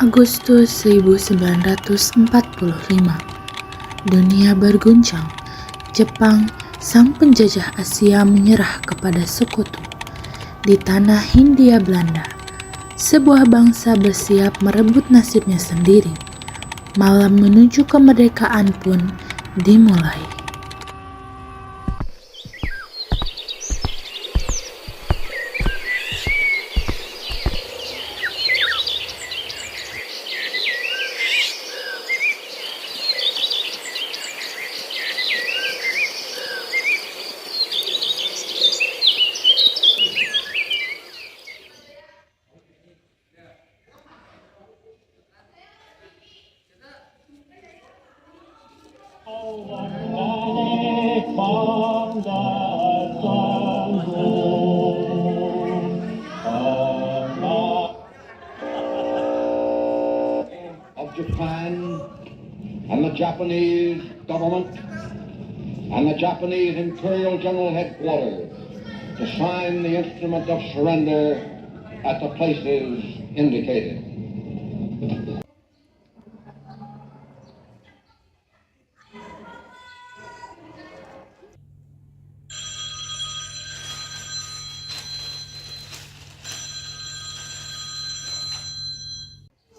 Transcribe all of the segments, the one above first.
Agustus 1945, dunia berguncang. Jepang, sang penjajah Asia, menyerah kepada sekutu. Di tanah Hindia Belanda, sebuah bangsa bersiap merebut nasibnya sendiri. Malam menuju kemerdekaan pun dimulai. Of Japan and the Japanese government and the Japanese Imperial General Headquarters to sign the instrument of surrender at the places indicated.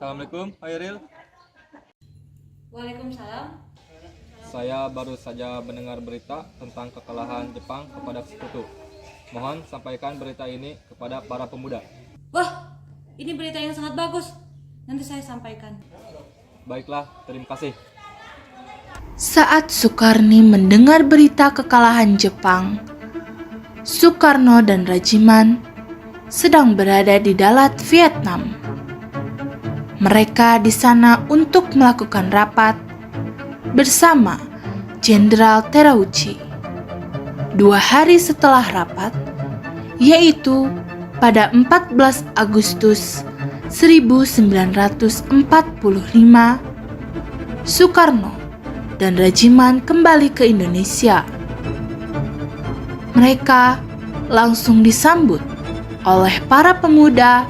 Assalamualaikum, Pak Iril. Waalaikumsalam. Saya baru saja mendengar berita tentang kekalahan Jepang kepada sekutu. Mohon sampaikan berita ini kepada para pemuda. Wah, ini berita yang sangat bagus. Nanti saya sampaikan. Baiklah, terima kasih. Saat Sukarni mendengar berita kekalahan Jepang, Soekarno dan Rajiman sedang berada di Dalat, Vietnam. Mereka di sana untuk melakukan rapat bersama Jenderal Terauchi. 2 hari setelah rapat, yaitu pada 14 Agustus 1945, Soekarno dan Rajiman kembali ke Indonesia. Mereka langsung disambut oleh para pemuda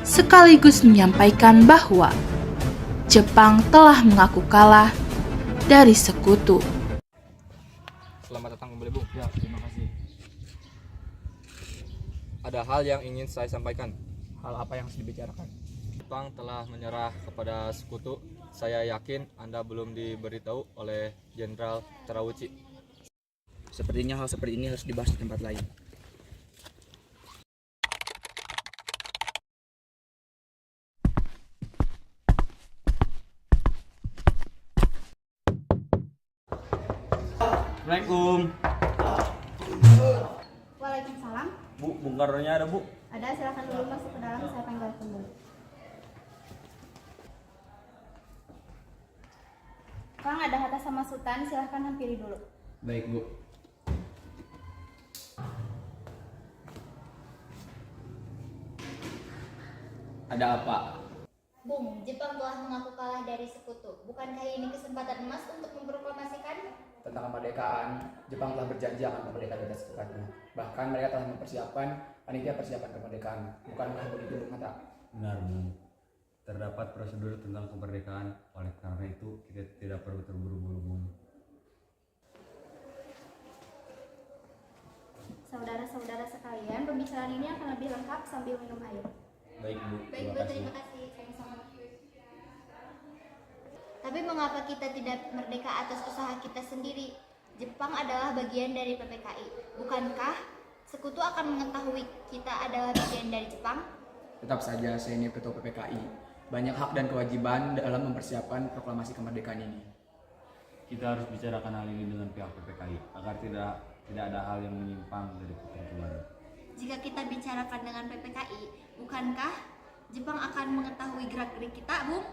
sekaligus menyampaikan bahwa Jepang telah mengaku kalah dari sekutu. Selamat datang kembali, Bung. Ya, terima kasih. Ada hal yang ingin saya sampaikan. Hal apa yang harus dibicarakan? Jepang telah menyerah kepada sekutu. Saya yakin Anda belum diberitahu oleh Jenderal Terauchi. Sepertinya hal seperti ini harus dibahas di tempat lain. Assalamualaikum. Waalaikumsalam. Bu, Bung Karnonya ada, Bu? Ada, silakan dulu masuk ke dalam, saya panggilkan dulu. Kang, ada Hatta sama Sultan, silahkan hampiri dulu. Baik, Bu. Ada apa? Bung, Jepang telah mengaku kalah dari sekutu. Bukankah ini kesempatan emas untuk memproklamasikan? Tentang kemerdekaan, Jepang telah berjanji akan kemerdekaan atas sepakatnya. Bahkan mereka telah mempersiapkan panitia persiapan kemerdekaan. Bukankah begitu, Bung Hatta? Benar, Bung. Terdapat prosedur tentang kemerdekaan, oleh karena itu kita tidak perlu terburu-buru, Bung. Saudara-saudara sekalian, pembicaraan ini akan lebih lengkap sambil minum air. Baik, Bu. Baik, Bu, terima kasih. Sama-sama. Tapi mengapa kita tidak merdeka atas usaha kita sendiri? Jepang adalah bagian dari PPKI. Bukankah sekutu akan mengetahui kita adalah bagian dari Jepang? Tetap saja saya ini ketua PPKI. Banyak hak dan kewajiban dalam mempersiapkan proklamasi kemerdekaan ini. Kita harus bicarakan hal ini dengan pihak PPKI agar tidak ada hal yang menyimpang dari ketentuan. Jika kita bicarakan dengan PPKI, bukankah Jepang akan mengetahui gerak-gerik kita, Bung?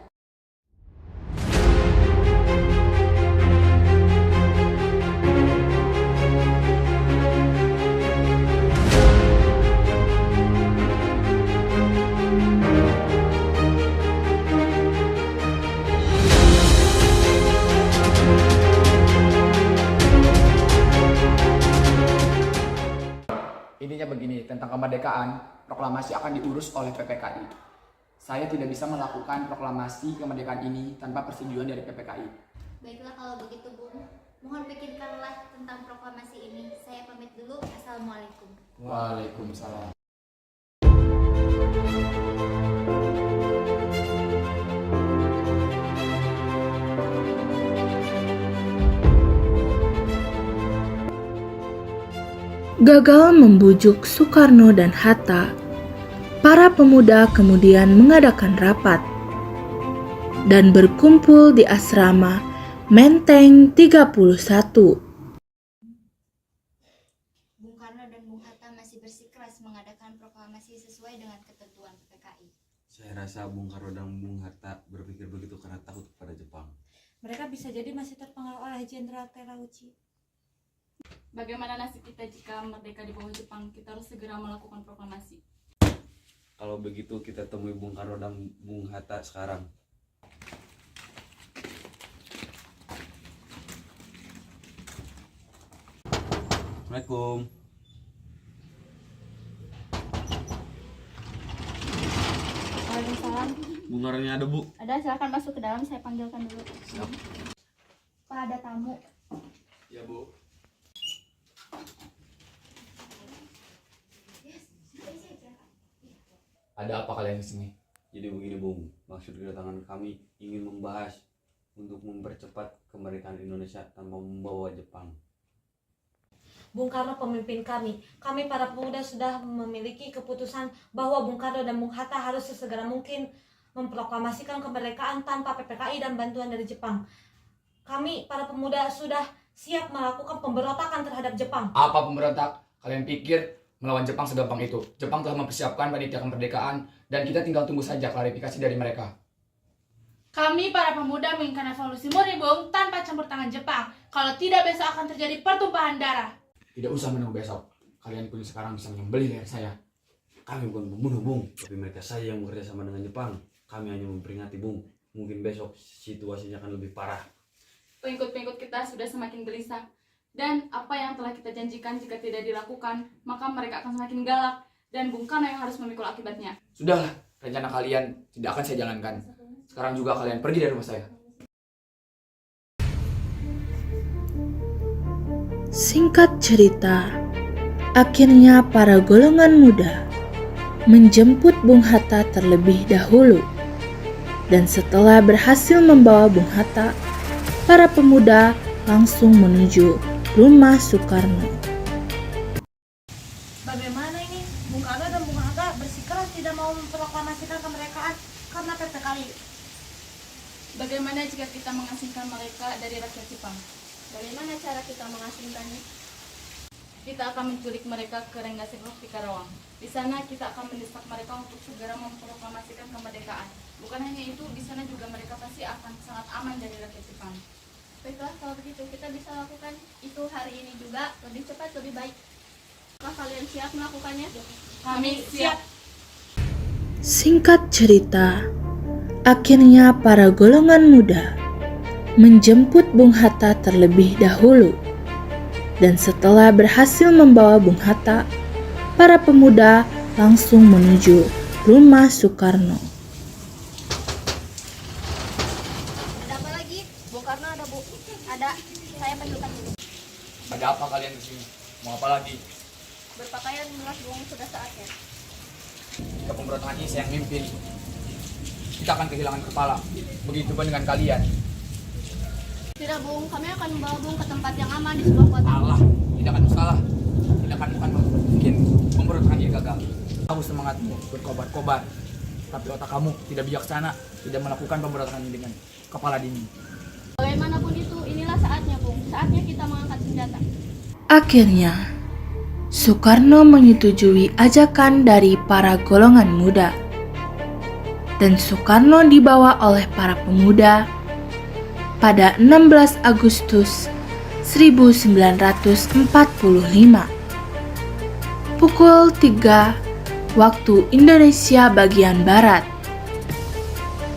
Intinya begini, tentang kemerdekaan, proklamasi akan diurus oleh PPKI. Saya tidak bisa melakukan proklamasi kemerdekaan ini tanpa persetujuan dari PPKI. Baiklah kalau begitu, Bung. Mohon pikirkanlah tentang proklamasi ini. Saya pamit dulu. Assalamualaikum. Waalaikumsalam. Gagal membujuk Soekarno dan Hatta, para pemuda kemudian mengadakan rapat dan berkumpul di asrama Menteng 31. Bung Karno dan Bung Hatta masih bersikeras mengadakan proklamasi sesuai dengan ketentuan PPKI. Saya rasa Bung Karno dan Bung Hatta berpikir begitu karena takut kepada Jepang. Mereka bisa jadi masih terpengaruh oleh Jenderal Terauchi. Bagaimana nasib kita jika merdeka di bawah Jepang? Kita harus segera melakukan proklamasi. Kalau begitu kita temui Bung Karno dan Bung Hatta sekarang. Assalamualaikum. Waalaikumsalam. Bung Karno ada, Bu? Ada, silakan masuk ke dalam. Saya panggilkan dulu. Siap. Pak, ada tamu. Ya, Bu. Ada apa kalian di sini? Jadi begini, Bung. Maksud kedatangan kami ingin membahas untuk mempercepat kemerdekaan Indonesia tanpa membawa Jepang. Bung Karno pemimpin kami. Kami para pemuda sudah memiliki keputusan bahwa Bung Karno dan Bung Hatta harus sesegera mungkin memproklamasikan kemerdekaan tanpa PPKI dan bantuan dari Jepang. Kami para pemuda sudah siap melakukan pemberontakan terhadap Jepang. Apa pemberontak? Kalian pikir melawan Jepang segampang itu? Jepang telah mempersiapkan panitia kemerdekaan dan kita tinggal tunggu saja klarifikasi dari mereka. Kami para pemuda menginginkan revolusi murni, Bung, tanpa campur tangan Jepang. Kalau tidak, besok akan terjadi pertumpahan darah. Tidak usah menunggu besok. Kalian pun sekarang bisa menyembelih leher saya. Kami bukan pembunuh, Bung, tapi mereka saja yang bekerja sama dengan Jepang. Kami hanya memperingati, Bung. Mungkin besok situasinya akan lebih parah. Pengikut-pengikut kita sudah semakin gelisah. Dan apa yang telah kita janjikan jika tidak dilakukan, maka mereka akan semakin galak. Dan Bung Karno yang harus memikul akibatnya. Sudahlah, rencana kalian tidak akan saya jalankan. Sekarang juga kalian pergi dari rumah saya. Singkat cerita, akhirnya para golongan muda menjemput Bung Hatta terlebih dahulu. Dan setelah berhasil membawa Bung Hatta, para pemuda langsung menuju rumah Soekarno. Bagaimana ini? Bung Karno dan Bung Hatta bersikeras tidak mau memproklamasikan kemerdekaan karena PPKI. Bagaimana jika kita mengasingkan mereka dari rakyat Jepang? Bagaimana cara kita mengasingkannya? Kita akan menculik mereka ke Rengasegok di Karawang. Di sana kita akan mendesak mereka untuk segera memproklamasikan kemerdekaan. Bukan hanya itu, di sana juga mereka pasti akan sangat aman dari rakyat Jepang. Baiklah, kalau begitu kita bisa lakukan itu hari ini juga. Lebih cepat, lebih baik. Apakah kalian siap melakukannya? Kami siap. Singkat cerita, akhirnya para golongan muda menjemput Bung Hatta terlebih dahulu. Dan setelah berhasil membawa Bung Hatta, para pemuda langsung menuju rumah Soekarno. Ada apa lagi? Bung Karno ada, Bu? Ada. Saya panggilkan dulu. Ada apa kalian di sini? Mau apa lagi? Berpakaian melas, Bung. Sudah saatnya. Jika pemberontakan ini saya yang mimpin, kita akan kehilangan kepala. Begitupun dengan kalian. Tidak, Bung. Kami akan membawa Bung ke tempat yang aman di sebuah kota. Allah, tidak akan salah. Tidak akan bukan mungkin pemberontakan ini gagal. Kamu semangatmu berkobar-kobar, tapi otak kamu tidak bijaksana, tidak melakukan pemberontakan ini dengan kepala dingin. Bagaimanapun itu, inilah saatnya, Bung. Saatnya kita mengangkat senjata. Akhirnya, Soekarno menyetujui ajakan dari para golongan muda. Dan Soekarno dibawa oleh para pemuda pada 16 Agustus 1945. Pukul 3 waktu Indonesia bagian Barat.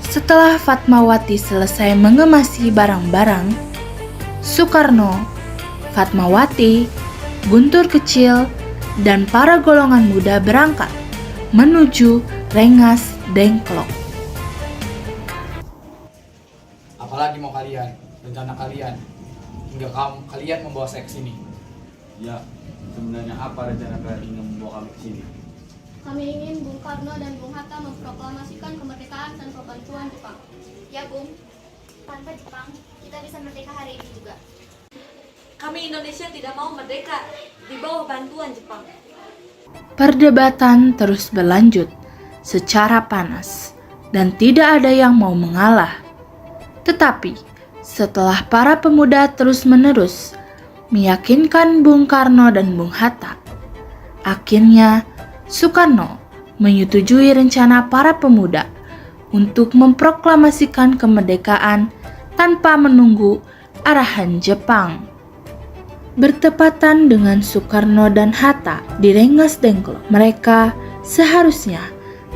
Setelah Fatmawati selesai mengemasi barang-barang, Soekarno, Fatmawati, Guntur Kecil, dan para golongan muda berangkat menuju Rengas Dengklok. Apalagi mau kalian, rencana kalian, hingga kalian membawa saya ke sini. Ya, sebenarnya apa rencana kalian ingin membawa kami ke sini? Kami ingin Bung Karno dan Bung Hatta memproklamasikan kemerdekaan tanpa bantuan Jepang. Ya Bung, tanpa Jepang kita bisa merdeka hari ini juga. Kami Indonesia tidak mau merdeka di bawah bantuan Jepang. Perdebatan terus berlanjut secara panas dan tidak ada yang mau mengalah. Tetapi setelah para pemuda terus-menerus meyakinkan Bung Karno dan Bung Hatta, akhirnya Soekarno menyetujui rencana para pemuda untuk memproklamasikan kemerdekaan tanpa menunggu arahan Jepang. Bertepatan dengan Soekarno dan Hatta di Rengas Dengklok, mereka seharusnya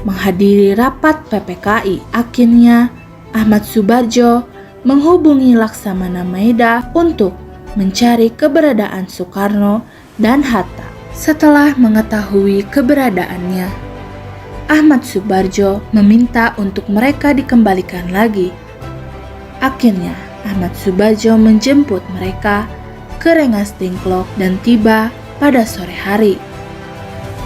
menghadiri rapat PPKI. Akhirnya Ahmad Soebardjo menghubungi Laksamana Maeda untuk mencari keberadaan Soekarno dan Hatta. Setelah mengetahui keberadaannya, Ahmad Soebardjo meminta untuk mereka dikembalikan lagi. Akhirnya Ahmad Soebardjo menjemput mereka ke Rengas Dengklok dan tiba pada sore hari.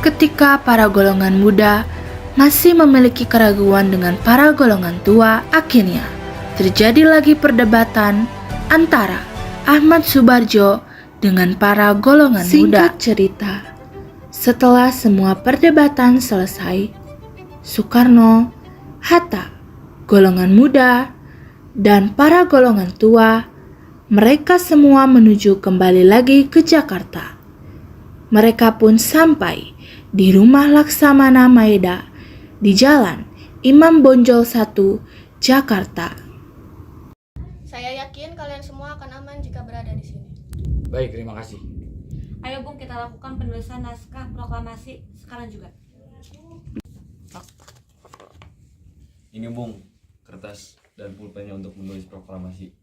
Ketika para golongan muda masih memiliki keraguan dengan para golongan tua, akhirnya terjadi lagi perdebatan antara Ahmad Soebardjo dengan para golongan muda. Singkat cerita, setelah semua perdebatan selesai, Soekarno, Hatta, golongan muda, dan para golongan tua, mereka semua menuju kembali lagi ke Jakarta. Mereka pun sampai di rumah Laksamana Maeda di Jalan Imam Bonjol 1, Jakarta. Saya yakin kalian semua akan aman jika berada di sini. Baik, terima kasih. Ayo Bung, kita lakukan penulisan naskah proklamasi sekarang juga. Ini Bung, kertas dan pulpennya untuk menulis proklamasi.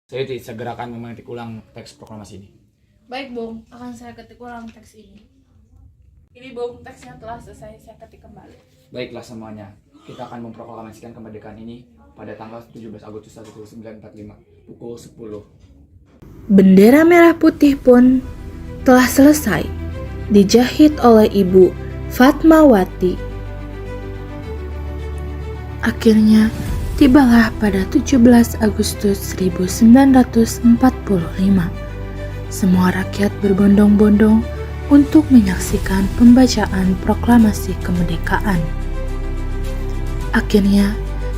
Saya segera akan memetik ulang teks proklamasi ini. Baik Bung, akan saya ketik ulang teks ini. Ini Bung, teksnya telah selesai saya ketik kembali. Baiklah semuanya, kita akan memproklamasikan kemerdekaan ini pada tanggal 17 Agustus 1945 pukul 10. Bendera merah putih pun telah selesai dijahit oleh Ibu Fatmawati. Akhirnya tibalah pada 17 Agustus 1945. Semua rakyat berbondong-bondong untuk menyaksikan pembacaan proklamasi kemerdekaan. Akhirnya,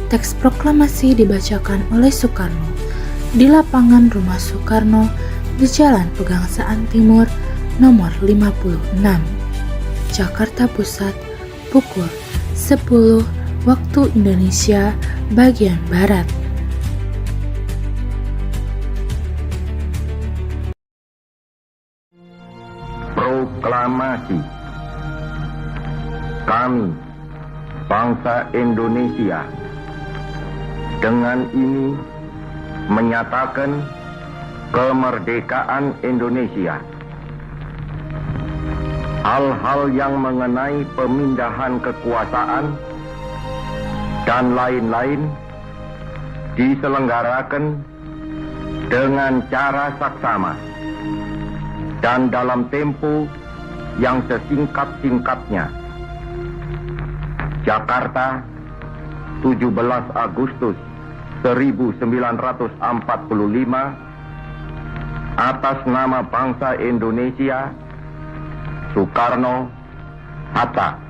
teks proklamasi dibacakan oleh Soekarno di lapangan rumah Soekarno di Jalan Pegangsaan Timur nomor 56, Jakarta Pusat, pukul 10 waktu Indonesia bagian Barat. Proklamasi. Kami, bangsa Indonesia, dengan ini menyatakan kemerdekaan Indonesia. Hal-hal yang mengenai pemindahan kekuasaan dan lain-lain diselenggarakan dengan cara saksama dan dalam tempo yang sesingkat-singkatnya. Jakarta, 17 Agustus 1945, atas nama bangsa Indonesia, Soekarno, Hatta.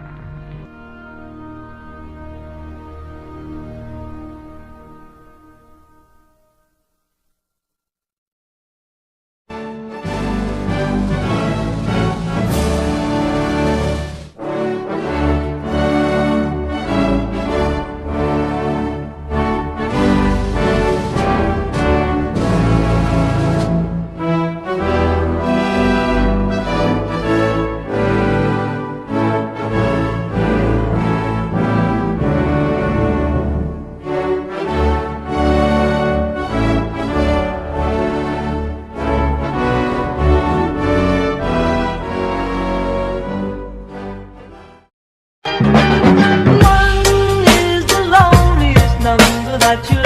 maju